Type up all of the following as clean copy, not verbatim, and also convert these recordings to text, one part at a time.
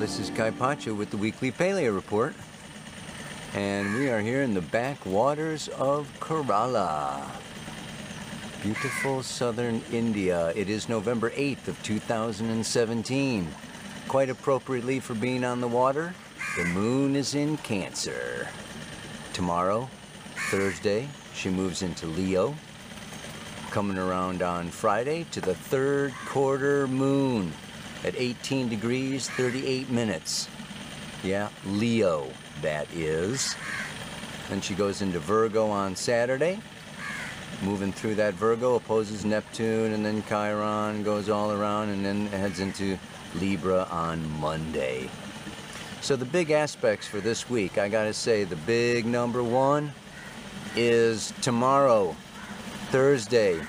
This is Kaypacha with the weekly Paleo report, and we are here in the backwaters of Kerala, beautiful southern India. It is November 8th of 2017. Quite appropriately for being on the water, the moon is in Cancer. Tomorrow, Thursday, she moves into Leo, coming around on Friday to the third quarter moon at 18 degrees 38 minutes. Yeah, Leo, that is. Then she goes into Virgo on Saturday, moving through that Virgo, opposes Neptune, and then Chiron, goes all around, and then heads into Libra on Monday. So the big aspects for this week, I gotta say, the big number one is tomorrow, Thursday.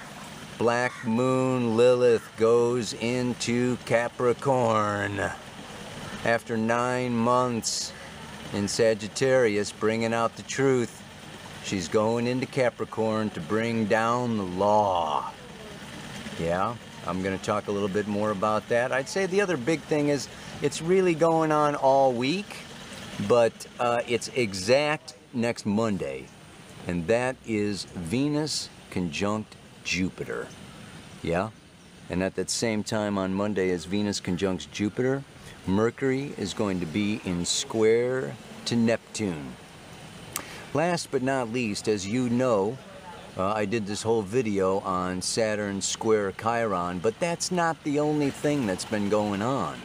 Black Moon Lilith goes into Capricorn. After 9 months in Sagittarius, bringing out the truth, she's going into Capricorn to bring down the law. Yeah, I'm going to talk a little bit more about that. I'd say the other big thing is it's really going on all week, but it's exact next Monday, and that is Venus conjunct Jupiter. Yeah, and at that same time on Monday as Venus conjuncts Jupiter, Mercury is going to be in square to Neptune. Last but not least, as you know, I did this whole video on Saturn square Chiron, but that's not the only thing that's been going on,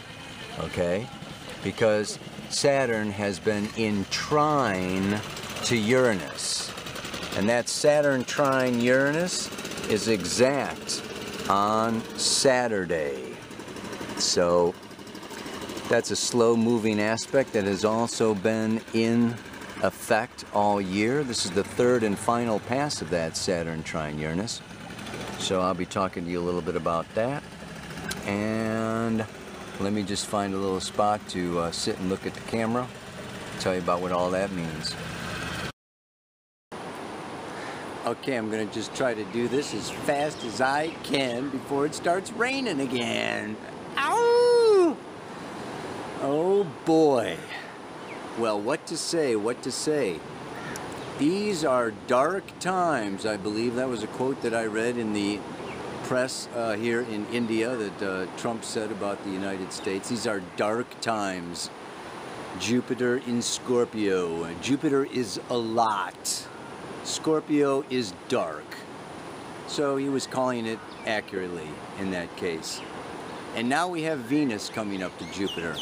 okay? Because Saturn has been in trine to Uranus, and that Saturn trine Uranus is exact on Saturday. So that's a slow moving aspect that has also been in effect all year. This is the third and final pass of that Saturn trine Uranus. So I'll be talking to you a little bit about that. And let me just find a little spot to sit and look at the camera, tell you about what all that means. Okay, I'm going to just try to do this as fast as I can before it starts raining again. Ow! Oh boy. Well, what to say, what to say. These are dark times, I believe. That was a quote that I read in the press here in India that Trump said about the United States. These are dark times. Jupiter in Scorpio. Jupiter is a lot. Scorpio is dark. So he was calling it accurately in that case. And now we have Venus coming up to Jupiter.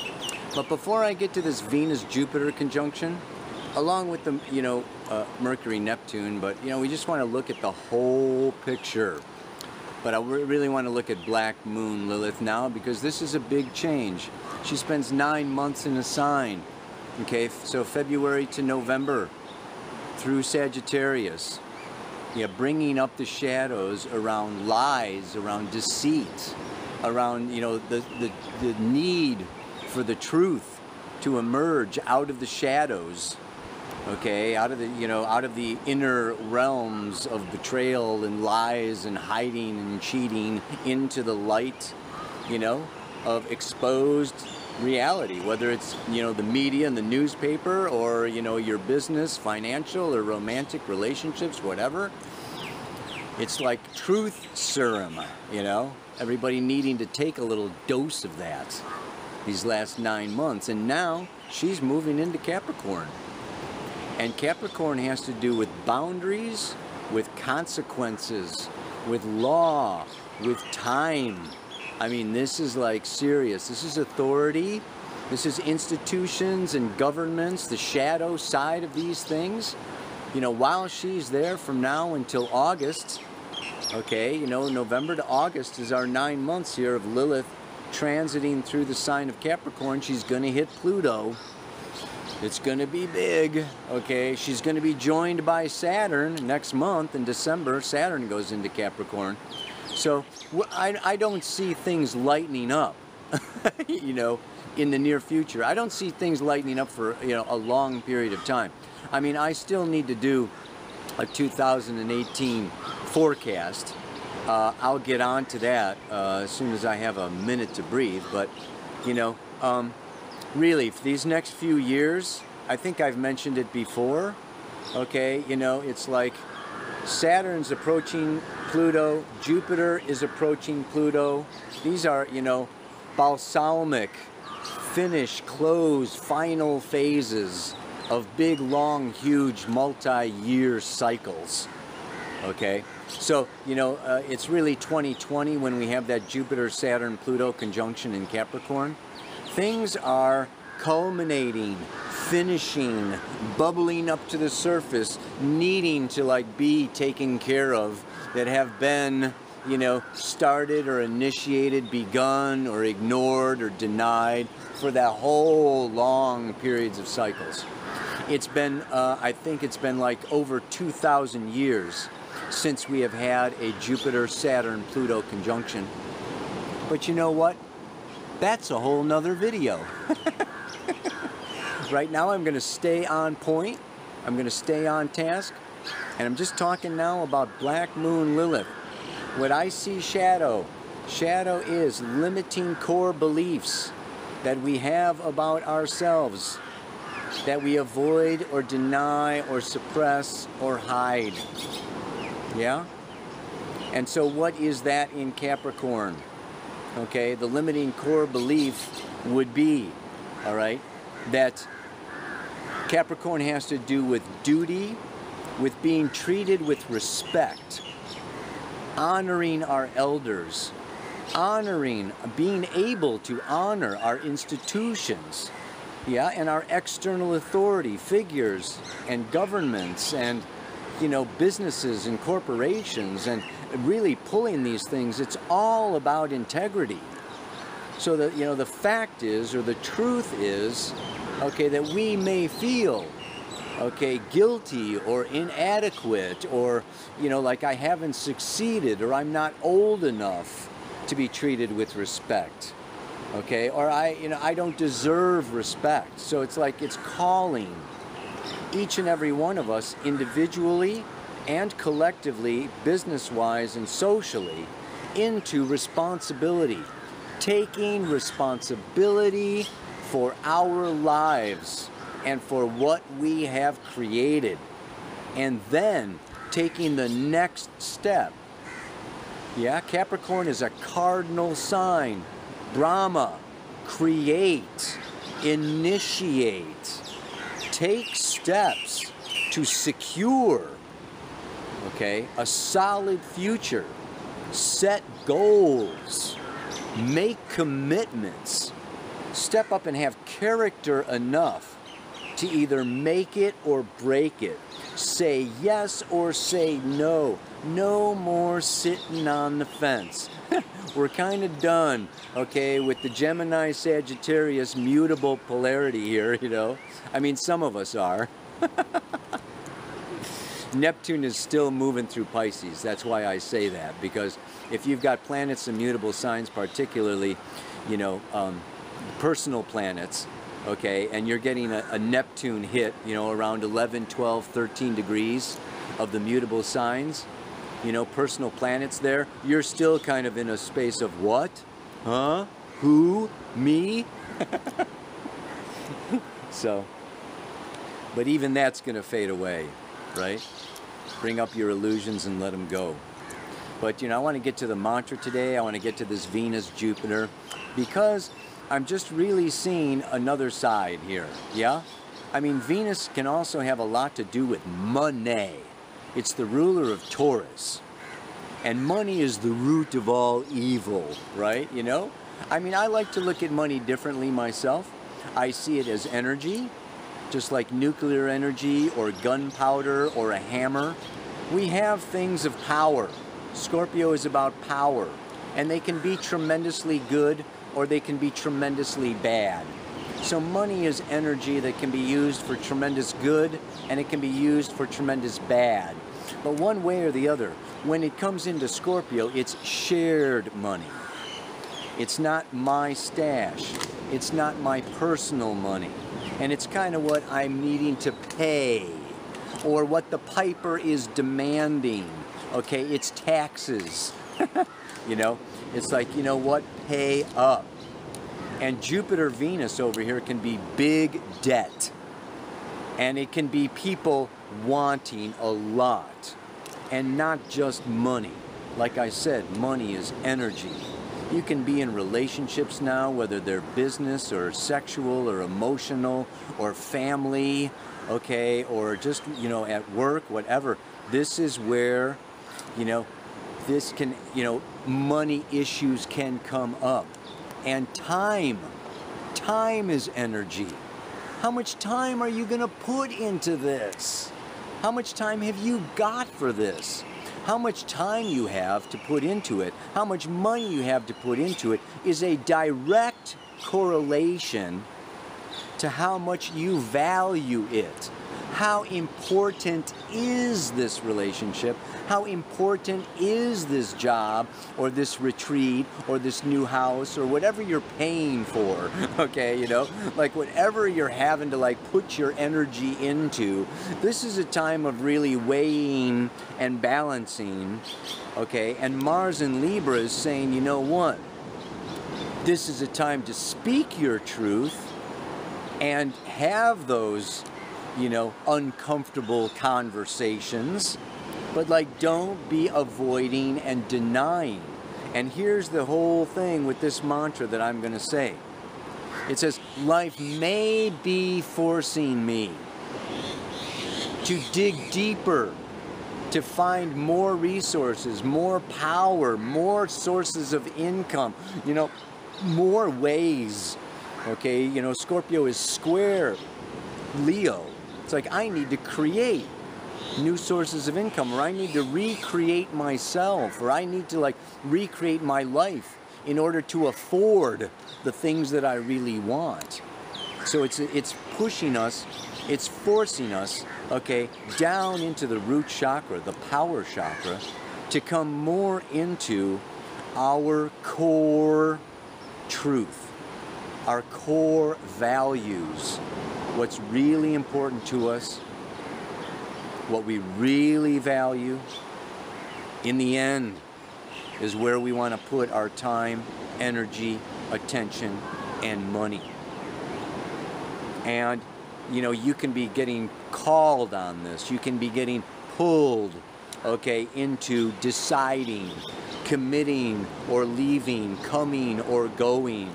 But before I get to this Venus-Jupiter conjunction, along with the, Mercury-Neptune, but, we just want to look at the whole picture. But I really want to look at Black Moon Lilith now, because this is a big change. She spends 9 months in a sign. Okay, so February to November through Sagittarius. Bringing up the shadows around lies, around deceit, around, the need for the truth to emerge out of the shadows, okay, out of the inner realms of betrayal and lies and hiding and cheating into the light, of exposed reality, whether it's, the media and the newspaper, or, your business, financial or romantic relationships, whatever. It's like truth serum, everybody needing to take a little dose of that these last 9 months. And now she's moving into Capricorn. And Capricorn has to do with boundaries, with consequences, with law, with time. I mean, this is like serious. This is authority. This is institutions and governments, the shadow side of these things. While she's there from now until August, okay, November to August is our 9 months here of Lilith transiting through the sign of Capricorn. She's going to hit Pluto. It's going to be big, okay? She's going to be joined by Saturn next month in December. Saturn goes into Capricorn. So I don't see things lightening up, in the near future. I don't see things lightening up for, a long period of time. I mean, I still need to do a 2018 forecast. I'll get on to that as soon as I have a minute to breathe. But, really, for these next few years, I think I've mentioned it before, okay, you know, it's like Saturn's approaching Pluto, Jupiter is approaching Pluto. These are, you know, balsamic, finish, close, final phases of big, long, huge, multi-year cycles, okay? So, you know, it's really 2020 when we have that Jupiter-Saturn-Pluto conjunction in Capricorn. Things are culminating, finishing, bubbling up to the surface, needing to like be taken care of, that have been, you know, started or initiated, begun or ignored or denied for that whole long periods of cycles. It's been, I think it's been like over 2,000 years since we have had a Jupiter-Saturn-Pluto conjunction. But you know what? That's a whole nother video. Right now I'm going to stay on point. I'm going to stay on task. And I'm just talking now about Black Moon Lilith. What I see shadow is limiting core beliefs that we have about ourselves, that we avoid or deny or suppress or hide. Yeah? And so what is that in Capricorn? Okay, the limiting core belief would be, all right, that Capricorn has to do with duty, with being treated with respect, honoring our elders, honoring, being able to honor our institutions, yeah, and our external authority figures and governments and, you know, businesses and corporations, and really pulling these things. It's all about integrity. So that, you know, the fact is, or the truth is, okay, that we may feel, okay, guilty or inadequate, or, you know, like I haven't succeeded, or I'm not old enough to be treated with respect, okay, or I don't deserve respect. So it's like it's calling each and every one of us individually and collectively, business-wise and socially, into responsibility, taking responsibility for our lives and for what we have created, and then taking the next step. Yeah, Capricorn is a cardinal sign. Brahma, create, initiate, take steps to secure, okay, a solid future, set goals, make commitments, step up and have character enough to either make it or break it, say yes or say no. No more sitting on the fence. We're kind of done, okay, with the Gemini Sagittarius mutable polarity here, you know. I mean, some of us are. Neptune is still moving through Pisces. That's why I say that, because if you've got planets in mutable signs, particularly, you know, personal planets, okay, and you're getting a Neptune hit, you know, around 11, 12, 13 degrees of the mutable signs, you know, personal planets there, you're still kind of in a space of what? Huh? Who? Me? So, but even that's going to fade away, right? Bring up your illusions and let them go. But, you know, I want to get to the mantra today. I want to get to this Venus-Jupiter, because I'm just really seeing another side here, yeah? I mean, Venus can also have a lot to do with money. It's the ruler of Taurus. And money is the root of all evil, right? You know? I mean, I like to look at money differently myself. I see it as energy, just like nuclear energy or gunpowder or a hammer. We have things of power. Scorpio is about power. And they can be tremendously good, or they can be tremendously bad. So money is energy that can be used for tremendous good, and it can be used for tremendous bad. But one way or the other, when it comes into Scorpio, it's shared money. It's not my stash. It's not my personal money. And it's kind of what I'm needing to pay, or what the piper is demanding. Okay, it's taxes. You know, it's like, you know what, pay up. And Jupiter Venus over here can be big debt. And it can be people wanting a lot. And not just money. Like I said, money is energy. You can be in relationships now, whether they're business or sexual or emotional or family, okay, or just, you know, at work, whatever. This is where, you know, this can, you know, money issues can come up. And time is energy. How much time are you going to put into this? How much time have you got for this? How much time you have to put into it, how much money you have to put into it, is a direct correlation to how much you value it. How important is this relationship? How important is this job or this retreat or this new house or whatever you're paying for, okay, you know? Like whatever you're having to like put your energy into, this is a time of really weighing and balancing, okay? And Mars in Libra is saying, you know what? This is a time to speak your truth and have those, you know, uncomfortable conversations, but like don't be avoiding and denying. And here's the whole thing with this mantra that I'm going to say. It says, life may be forcing me to dig deeper, to find more resources, more power, more sources of income, you know, more ways. Okay, you know, Scorpio is square Leo. It's like I need to create new sources of income, or I need to recreate myself, or I need to like recreate my life in order to afford the things that I really want. So it's pushing us, it's forcing us, okay, down into the root chakra, the power chakra, to come more into our core truth, our core values, what's really important to us, what we really value. In the end is where we want to put our time, energy, attention, and money. And, you know, you can be getting called on this. You can be getting pulled, okay, into deciding, committing or leaving, coming or going.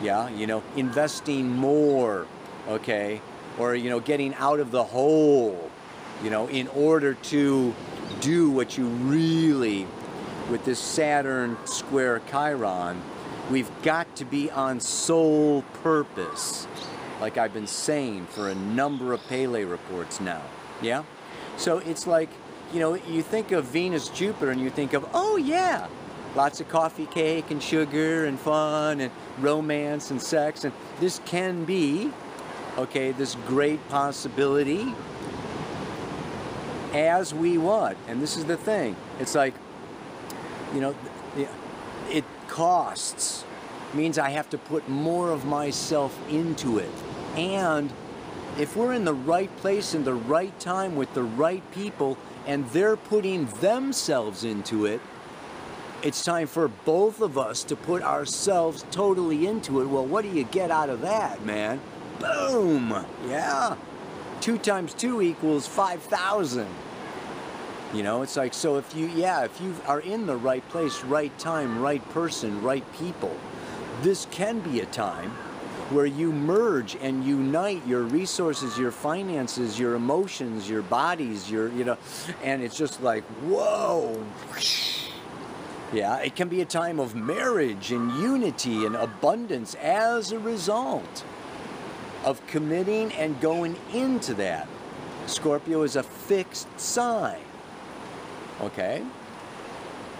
Yeah, you know, investing more, okay, or, you know, getting out of the hole, you know, in order to do what you really, with this Saturn square Chiron, we've got to be on soul purpose, like I've been saying for a number of Pele reports now, yeah? So it's like, you know, you think of Venus, Jupiter, and you think of, oh yeah, lots of coffee, cake, and sugar, and fun, and romance, and sex, and this can be, okay, this great possibility as we want. And this is the thing. It's like, you know, it costs. Means I have to put more of myself into it. And if we're in the right place in the right time with the right people, and they're putting themselves into it, it's time for both of us to put ourselves totally into it. Well, what do you get out of that, man? Boom! Yeah? 2 times 2 equals 5,000. You know, it's like, so if you are in the right place, right time, right person, right people, this can be a time where you merge and unite your resources, your finances, your emotions, your bodies, your, you know, and it's just like, whoa. Yeah, it can be a time of marriage and unity and abundance as a result of committing and going into that. Scorpio is a fixed sign, okay?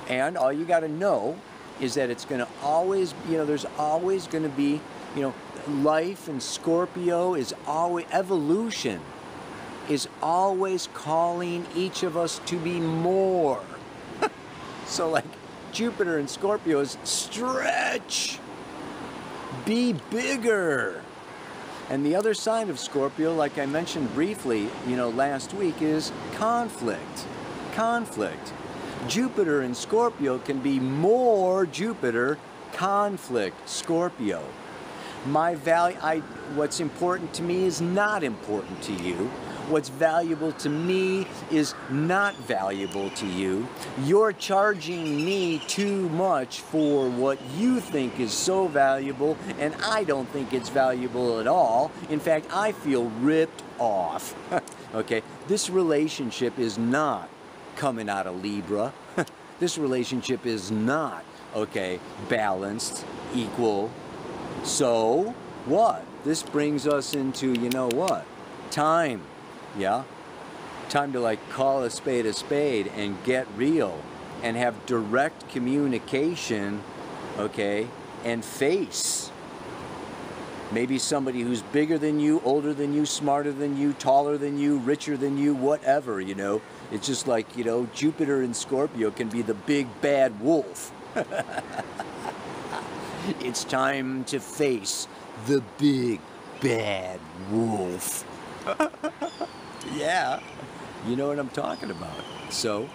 And all you got to know is that it's going to always, you know, there's always going to be, you know, life in Scorpio is always, evolution is always calling each of us to be more. So like, Jupiter in Scorpio is stretch, be bigger. And the other side of Scorpio, like I mentioned briefly, you know, last week, is conflict. Conflict. Jupiter in Scorpio can be more Jupiter, conflict, Scorpio. What's important to me is not important to you. What's valuable to me is not valuable to you. You're charging me too much for what you think is so valuable, and I don't think it's valuable at all. In fact, I feel ripped off. Okay, this relationship is not coming out of Libra. This relationship is not, okay, balanced, equal. So, what? This brings us into, you know what? Time. Yeah? Time to like call a spade and get real and have direct communication, okay, and face. Maybe somebody who's bigger than you, older than you, smarter than you, taller than you, richer than you, whatever, you know. It's just like, you know, Jupiter in Scorpio can be the big bad wolf. It's time to face the big bad wolf. Yeah, you know what I'm talking about. So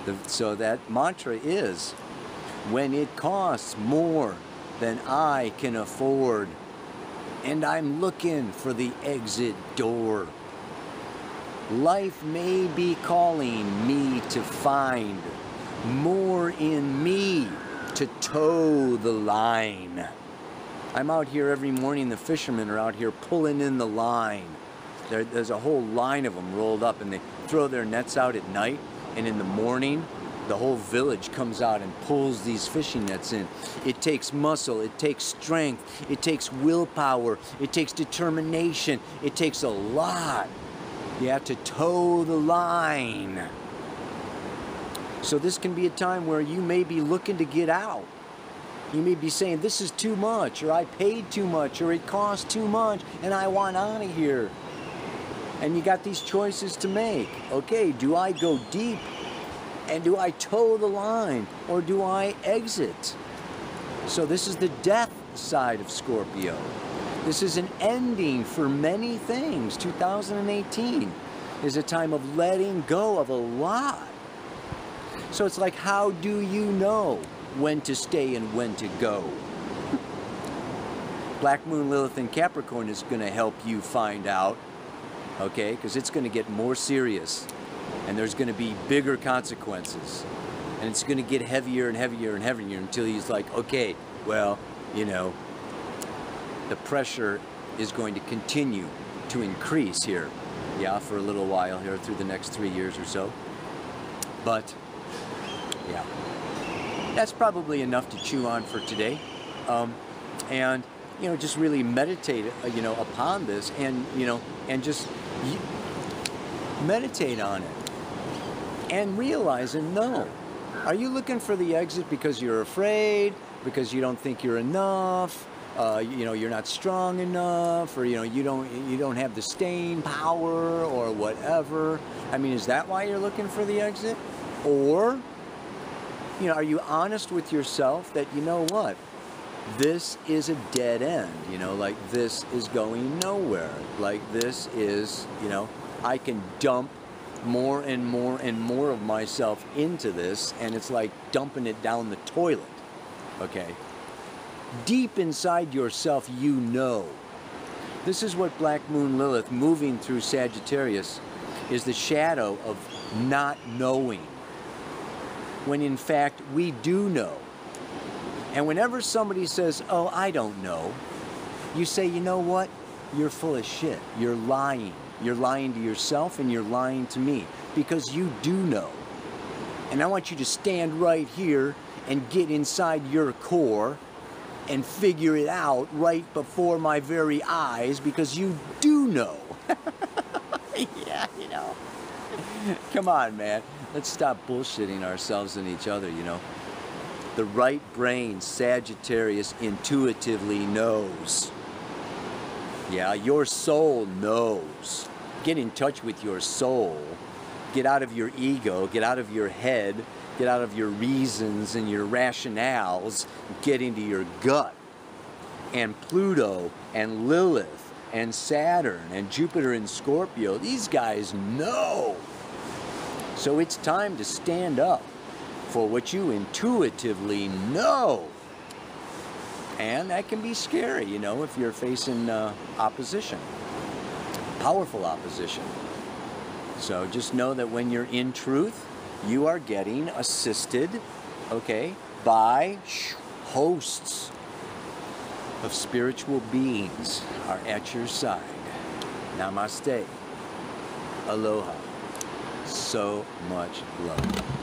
that mantra is, when it costs more than I can afford, and I'm looking for the exit door, life may be calling me to find more in me to toe the line. I'm out here every morning, the fishermen are out here pulling in the line. There's a whole line of them rolled up, and they throw their nets out at night, and in the morning, the whole village comes out and pulls these fishing nets in. It takes muscle, it takes strength, it takes willpower, it takes determination, it takes a lot. You have to toe the line. So this can be a time where you may be looking to get out. You may be saying, this is too much, or I paid too much, or it cost too much, and I want out of here. And you got these choices to make. Okay, do I go deep, and do I toe the line, or do I exit? So this is the death side of Scorpio. This is an ending for many things. 2018 is a time of letting go of a lot. So it's like, how do you know when to stay and when to go? Black Moon Lilith in Capricorn is going to help you find out, okay? Because it's going to get more serious, and there's going to be bigger consequences, and it's going to get heavier and heavier and heavier until he's like, okay, well, you know, the pressure is going to continue to increase here, yeah, for a little while here through the next 3 years or so. But yeah, that's probably enough to chew on for today. And, you know, just really meditate, you know, upon this, and, you know, and just meditate on it and realize and know. Are you looking for the exit because you're afraid, because you don't think you're enough, you know, you're not strong enough, or, you know, you don't have the staying power or whatever? I mean, is that why you're looking for the exit? Or, you know, are you honest with yourself that, you know what, this is a dead end, you know, like this is going nowhere, like this is, you know, I can dump more and more and more of myself into this, and it's like dumping it down the toilet, okay? Deep inside yourself, you know. This is what Black Moon Lilith moving through Sagittarius is, the shadow of not knowing, when in fact we do know. And whenever somebody says, oh, I don't know, you say, you know what? You're full of shit. You're lying. You're lying to yourself, and you're lying to me, because you do know. And I want you to stand right here and get inside your core and figure it out right before my very eyes, because you do know. Yeah, you know. Come on, man. Let's stop bullshitting ourselves and each other, you know. The right brain, Sagittarius, intuitively knows. Yeah, your soul knows. Get in touch with your soul. Get out of your ego, get out of your head, get out of your reasons and your rationales, get into your gut. And Pluto and Lilith and Saturn and Jupiter in Scorpio, these guys know. So it's time to stand up for what you intuitively know. And that can be scary, you know, if you're facing opposition, powerful opposition. So just know that when you're in truth, you are getting assisted, okay, by hosts of spiritual beings are at your side. Namaste. Aloha. So much love.